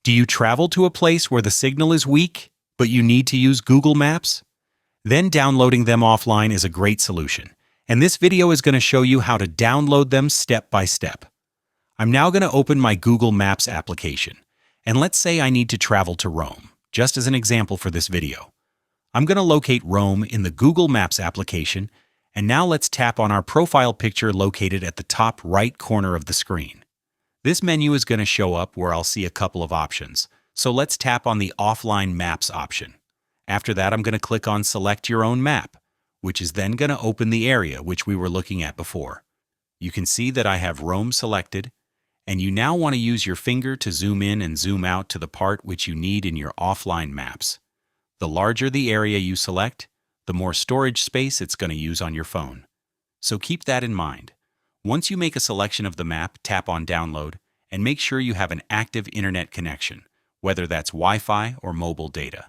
Do you travel to a place where the signal is weak, but you need to use Google Maps? Then downloading them offline is a great solution, and this video is going to show you how to download them step by step. I'm now going to open my Google Maps application, and let's say I need to travel to Rome, just as an example for this video. I'm going to locate Rome in the Google Maps application, and now let's tap on our profile picture located at the top right corner of the screen. This menu is going to show up where I'll see a couple of options, so let's tap on the Offline Maps option. After that, I'm going to click on Select Your Own Map, which is then going to open the area which we were looking at before. You can see that I have Rome selected, and you now want to use your finger to zoom in and zoom out to the part which you need in your offline maps. The larger the area you select, the more storage space it's going to use on your phone. So keep that in mind. Once you make a selection of the map, tap on Download, and make sure you have an active internet connection, whether that's Wi-Fi or mobile data.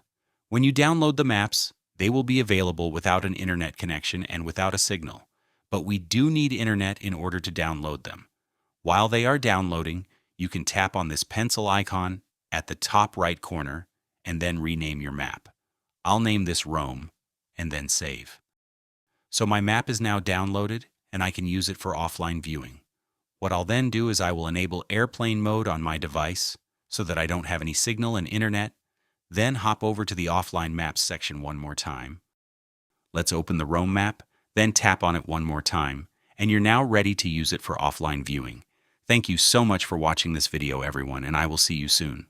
When you download the maps, they will be available without an internet connection and without a signal, but we do need internet in order to download them. While they are downloading, you can tap on this pencil icon at the top right corner and then rename your map. I'll name this Rome and then save. So my map is now downloaded and I can use it for offline viewing. What I'll then do is I will enable airplane mode on my device so that I don't have any signal and internet, then hop over to the offline maps section one more time. Let's open the Rome map, then tap on it one more time, and you're now ready to use it for offline viewing. Thank you so much for watching this video, everyone, and I will see you soon.